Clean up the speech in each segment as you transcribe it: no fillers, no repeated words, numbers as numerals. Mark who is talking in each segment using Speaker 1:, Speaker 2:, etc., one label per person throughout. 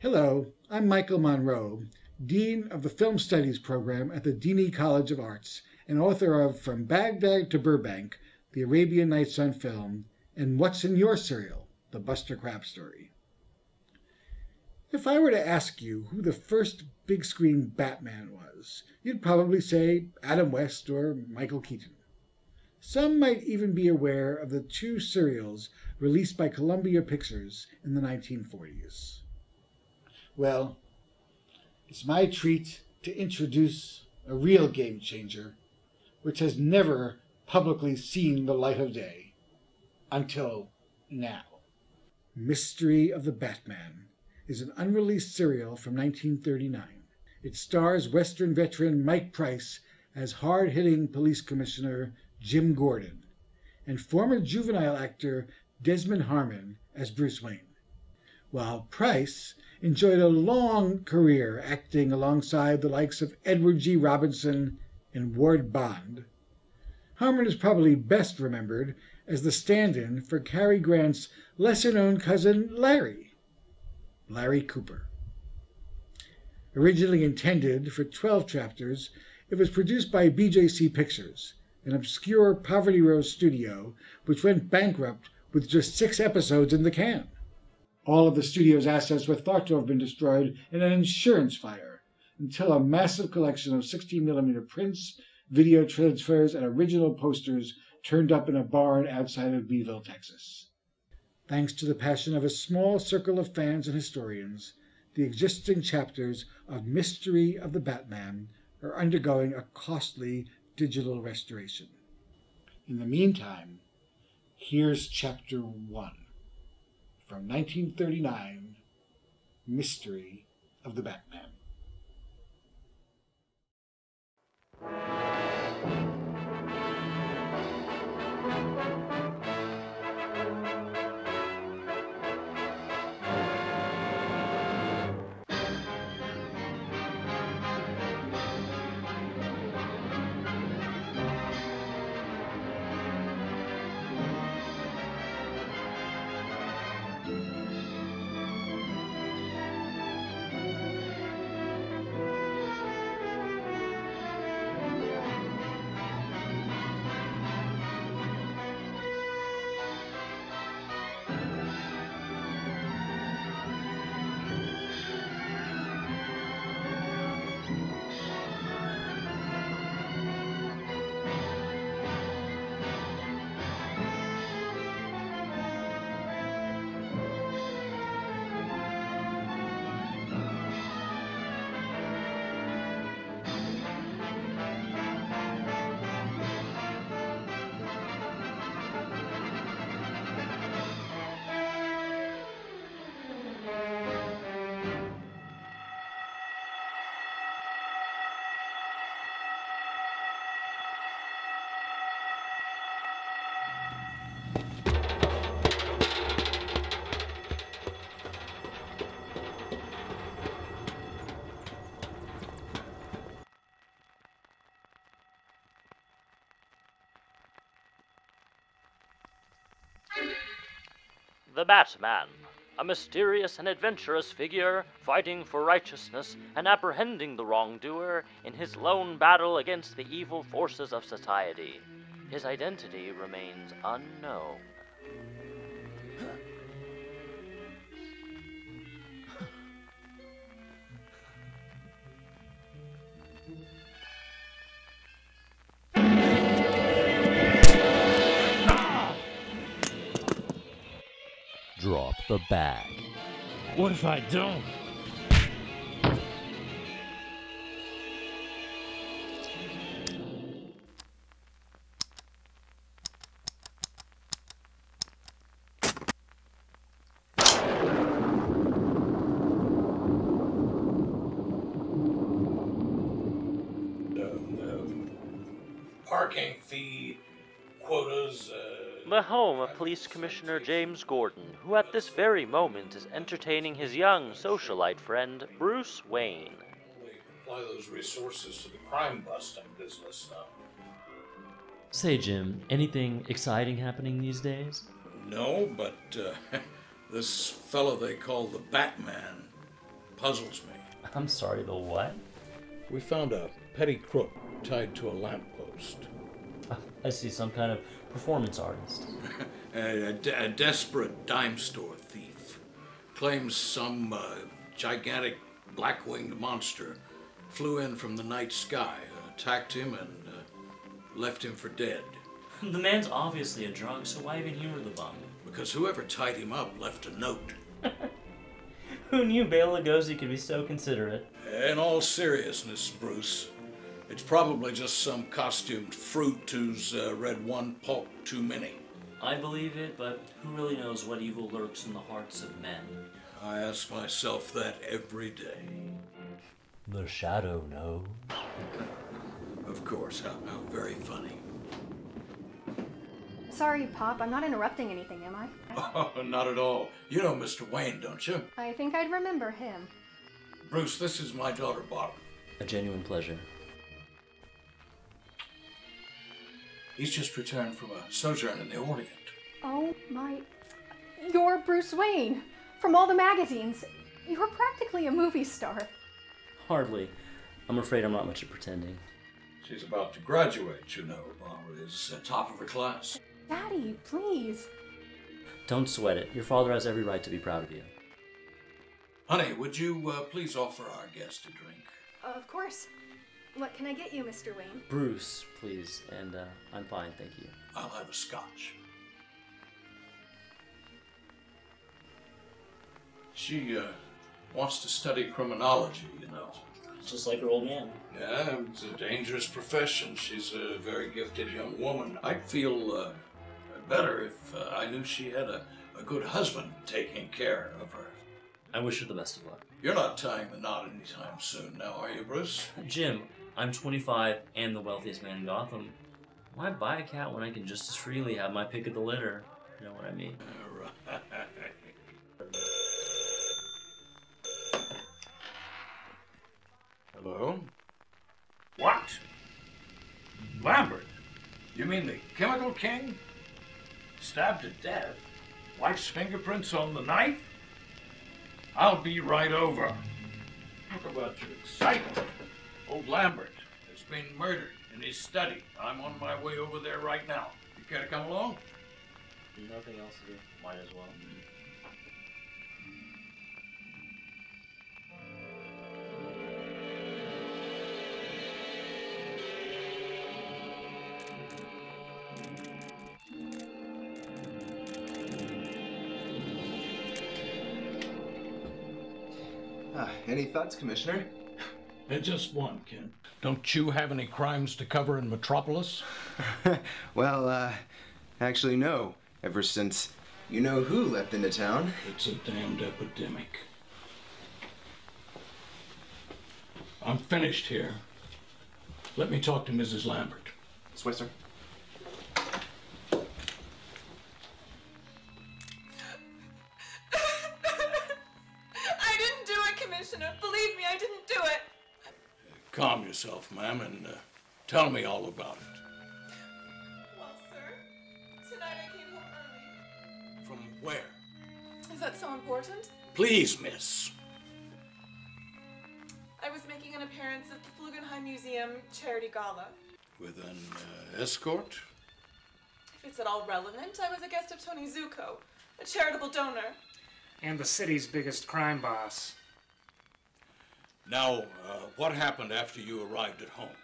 Speaker 1: Hello, I'm Michael Monroe, Dean of the Film Studies program at the Dini College of Arts and author of From Baghdad to Burbank, The Arabian Nights on Film, and What's in Your Cereal, The BUSTER CRABBE Story. If I were to ask you who the first big screen Batman was, you'd probably say Adam West or Michael Keaton. Some might even be aware of the two serials released by Columbia Pictures in the 1940s. Well, it's my treat to introduce a real game changer, which has never publicly seen the light of day, until now. Mystery of the Batman is an unreleased serial from 1939. It stars Western veteran Mike Price as hard-hitting police commissioner Jim Gordon, and former juvenile actor Desmond Harmon as Bruce Wayne. While Price enjoyed a long career acting alongside the likes of Edward G. Robinson and Ward Bond, Harmon is probably best remembered as the stand-in for Cary Grant's lesser-known cousin Larry Cooper. Originally intended for 12 chapters, it was produced by BJC Pictures, an obscure Poverty Row studio which went bankrupt with just 6 episodes in the can. All of the studio's assets were thought to have been destroyed in an insurance fire, until a massive collection of 16mm prints, video transfers, and original posters turned up in a barn outside of Beeville, Texas. Thanks to the passion of a small circle of fans and historians, the existing chapters of Mystery of the Batman are undergoing a costly digital restoration. In the meantime, here's Chapter 1. From 1939, Mystery of the Batman.
Speaker 2: The Batman, a mysterious and adventurous figure fighting for righteousness and apprehending the wrongdoer in his lone battle against the evil forces of society. His identity remains unknown.
Speaker 3: Drop the bag.
Speaker 4: What if I don't?
Speaker 5: Parking fee, quotas,
Speaker 2: The home of Police Commissioner James Gordon, who at this very moment is entertaining his young socialite friend, Bruce Wayne.
Speaker 5: we apply those resources to the crime-busting business now.
Speaker 3: Say, Jim, anything exciting happening these days?
Speaker 5: No, but this fellow they call the Batman, puzzles me.
Speaker 3: I'm sorry, the what?
Speaker 5: We found a petty crook tied to a lamppost.
Speaker 3: I see, some kind of performance artist.
Speaker 5: A desperate dime store thief. Claims some gigantic black-winged monster flew in from the night sky, attacked him, and left him for dead.
Speaker 3: The man's obviously a drunk, so why even humor the bum?
Speaker 5: Because whoever tied him up left a note.
Speaker 3: Who knew Bela Lugosi could be so considerate?
Speaker 5: In all seriousness, Bruce, it's probably just some costumed fruit who's read one pulp too many.
Speaker 3: I believe it, but who really knows what evil lurks in the hearts of men?
Speaker 5: I ask myself that every day.
Speaker 3: The shadow knows.
Speaker 5: Of course, how very funny.
Speaker 6: Sorry, Pop, I'm not interrupting anything, am I?
Speaker 5: Oh, not at all. You know Mr. Wayne, don't you?
Speaker 6: I think I'd remember him.
Speaker 5: Bruce, this is my daughter, Bob.
Speaker 3: A genuine pleasure.
Speaker 5: He's just returned from a sojourn in the Orient.
Speaker 6: Oh my... You're Bruce Wayne! From all the magazines. You're practically a movie star.
Speaker 3: Hardly. I'm afraid I'm not much at pretending.
Speaker 5: She's about to graduate, you know. Barbara is top of her class.
Speaker 6: Daddy, please.
Speaker 3: Don't sweat it. Your father has every right to be proud of you.
Speaker 5: Honey, would you please offer our guest a drink?
Speaker 6: Of course. What can I get you, Mr. Wayne?
Speaker 3: Bruce, please. And I'm fine, thank you.
Speaker 5: I'll have a scotch. She wants to study criminology, you know.
Speaker 3: Just like her old man.
Speaker 5: Yeah, it's a dangerous profession. She's a very gifted young woman. I'd feel better if I knew she had a good husband taking care of her.
Speaker 3: I wish her the best of luck.
Speaker 5: You're not tying the knot anytime soon now, are you, Bruce?
Speaker 3: Jim, I'm 25 and the wealthiest man in Gotham. Why buy a cat when I can just as freely have my pick of the litter? You know what I mean?
Speaker 5: Right. Hello? What? Lambert? You mean the chemical king? Stabbed to death? Wife's fingerprints on the knife? I'll be right over. Talk about your excitement. Old Lambert has been murdered in his study. I'm on my way over there right now. You care to come along?
Speaker 3: Nothing else to do. Might as well.
Speaker 7: Any thoughts, Commissioner?
Speaker 5: Just one, Ken. Don't you have any crimes to cover in Metropolis?
Speaker 7: Well, actually, no. Ever since you-know-who left into town.
Speaker 5: It's a damned epidemic. I'm finished here. Let me talk to Mrs. Lambert.
Speaker 7: Swisser.
Speaker 8: Believe me, I didn't do it.
Speaker 5: Calm yourself, ma'am, and tell me all about it.
Speaker 8: Well, sir, tonight I came home early.
Speaker 5: From where?
Speaker 8: Is that so important?
Speaker 5: Please, miss.
Speaker 8: I was making an appearance at the Flugenheim Museum Charity Gala.
Speaker 5: With an escort?
Speaker 8: If it's at all relevant, I was a guest of Tony Zuko, a charitable donor.
Speaker 9: And the city's biggest crime boss.
Speaker 5: Now, what happened after you arrived at home?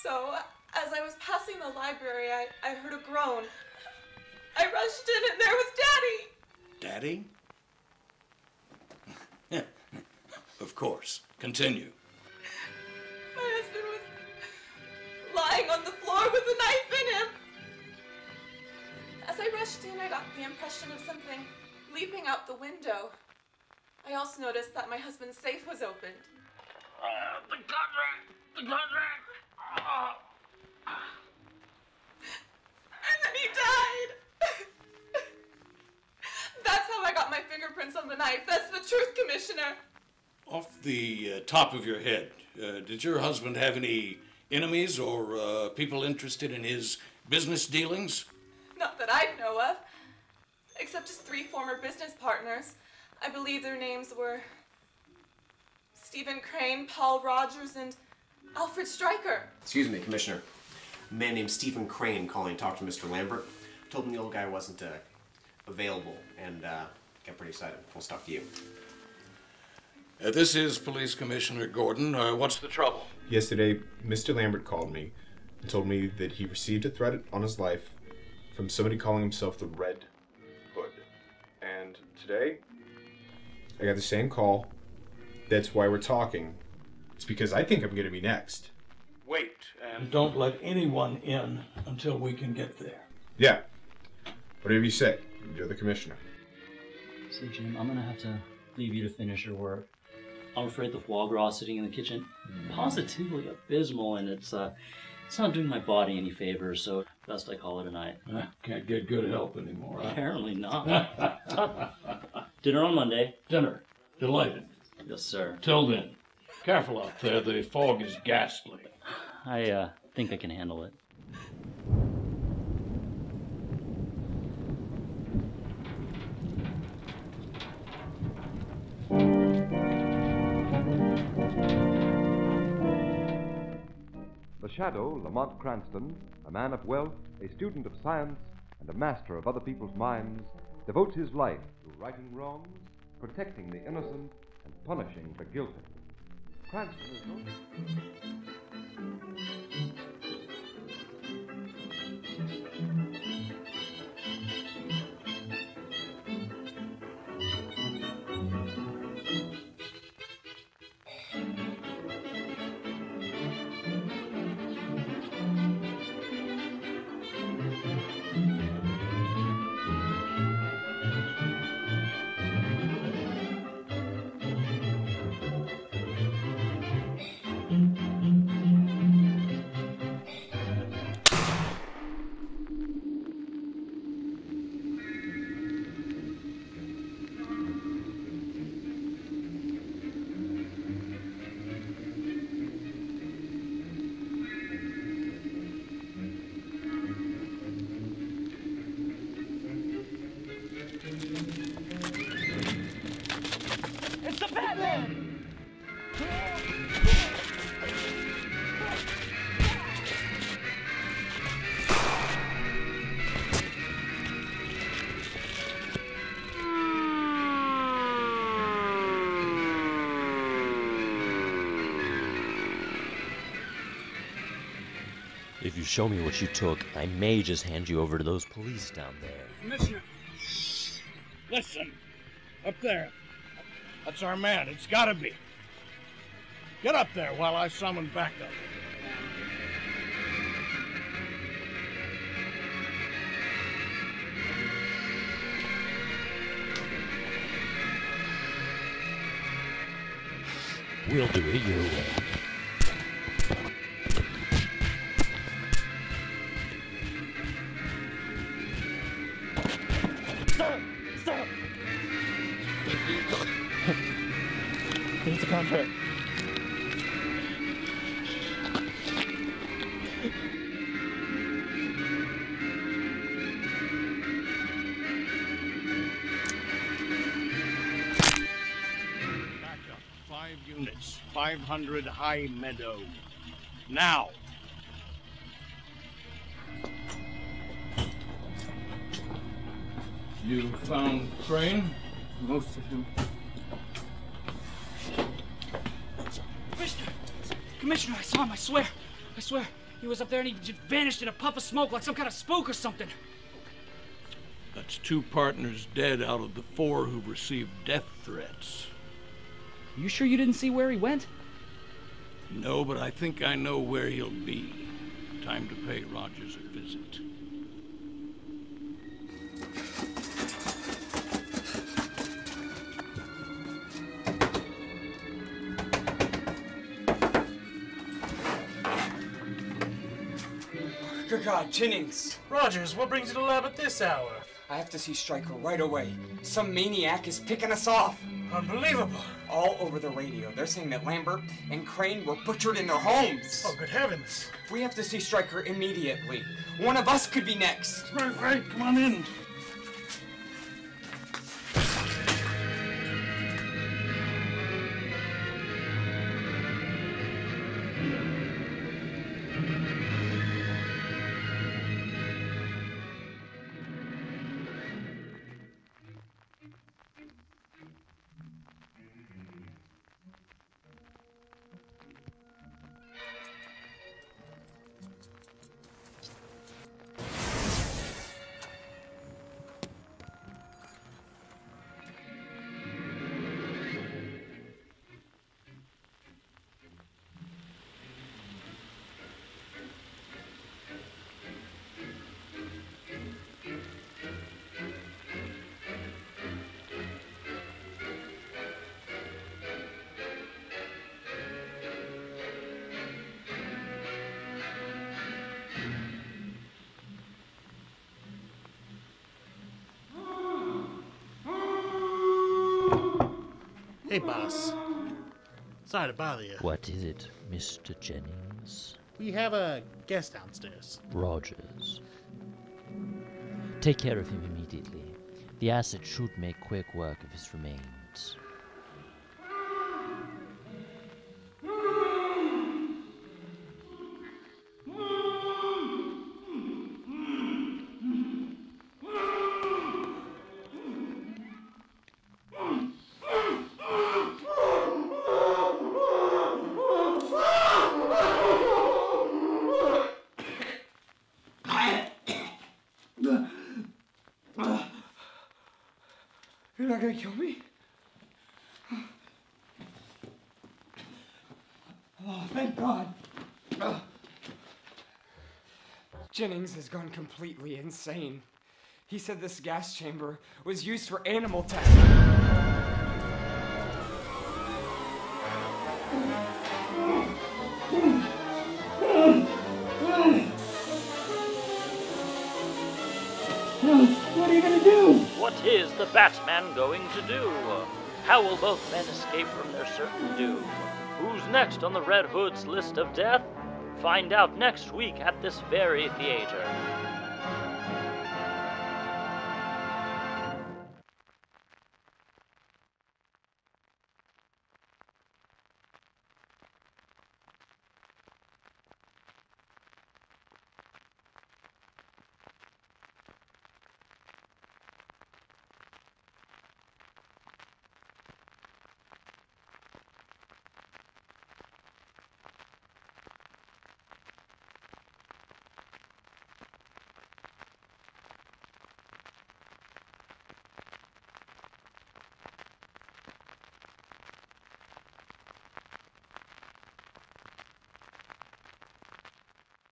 Speaker 8: So, as I was passing the library, I heard a groan. I rushed in and there was Daddy!
Speaker 5: Daddy? Of course. Continue.
Speaker 8: My husband was lying on the floor with a knife in him. As I rushed in, I got the impression of something leaping out the window. I also noticed that my husband's safe was opened.
Speaker 5: The contract! The contract!
Speaker 8: And then he died! That's how I got my fingerprints on the knife. That's the truth, Commissioner.
Speaker 5: Off the top of your head, did your husband have any enemies or people interested in his business dealings?
Speaker 8: Not that I know of. Except his 3 former business partners. I believe their names were Stephen Crane, Paul Rogers, and Alfred Stryker.
Speaker 10: Excuse me, Commissioner. A man named Stephen Crane calling to talk to Mr. Lambert. Told him the old guy wasn't available, and got pretty excited. We'll talk to you.
Speaker 5: This is Police Commissioner Gordon. What's the trouble?
Speaker 7: Yesterday, Mr. Lambert called me and told me that he received a threat on his life from somebody calling himself the Red Hood. And today, I got the same call. That's why we're talking. It's because I think I'm going to be next.
Speaker 5: Wait, and don't let anyone in until we can get there.
Speaker 7: Yeah. Whatever you say. You're the commissioner.
Speaker 3: See, Jim, I'm gonna have to leave you to finish your work. I'm afraid the foie gras sitting in the kitchen, positively abysmal, and it's not doing my body any favors, so best I call it a night.
Speaker 5: Can't get good help anymore, huh?
Speaker 3: Apparently not. Dinner on Monday.
Speaker 5: Dinner. Delighted.
Speaker 3: Yes, sir.
Speaker 5: Till then. Careful out there, the fog is ghastly.
Speaker 3: I think I can handle it.
Speaker 11: The shadow, Lamont Cranston, a man of wealth, a student of science, and a master of other people's minds, devotes his life to righting wrongs, protecting the innocent, and punishing the guilty. Cranston is known...
Speaker 2: If you show me what you took, I may just hand you over to those police down there.
Speaker 5: Commissioner, listen. Up there. That's our man. It's gotta be. Get up there while I summon backup.
Speaker 2: We'll do it your way.
Speaker 4: Stop! It's a contract.
Speaker 5: Backup. 5 units. 500 High Meadow. Now. You found Crane?
Speaker 9: Most of him.
Speaker 12: Commissioner, I saw him, I swear. He was up there and he just vanished in a puff of smoke like some kind of spook or something.
Speaker 5: That's 2 partners dead out of the 4 who received death threats.
Speaker 12: You sure you didn't see where he went?
Speaker 5: No, but I think I know where he'll be. Time to pay Rogers a visit.
Speaker 13: Good God, Jennings!
Speaker 9: Rogers, what brings you to the lab at this hour?
Speaker 13: I have to see Stryker right away. Some maniac is picking us off.
Speaker 9: Unbelievable.
Speaker 13: All over the radio, they're saying that Lambert and Crane were butchered in their homes.
Speaker 9: Oh, good heavens.
Speaker 13: We have to see Stryker immediately. One of us could be next.
Speaker 5: Right, come on in.
Speaker 9: Hey, boss. Sorry to bother you.
Speaker 2: What is it, Mr. Jennings?
Speaker 9: We have a guest downstairs.
Speaker 2: Rogers. Take care of him immediately. The acid should make quick work of his remains.
Speaker 13: You're not gonna kill me? Oh, thank God. Jennings has gone completely insane. He said this gas chamber was used for animal testing.
Speaker 12: What are you gonna do?
Speaker 2: What is the Batman going to do? How will both men escape from their certain doom? Who's next on the Red Hood's list of death? Find out next week at this very theater.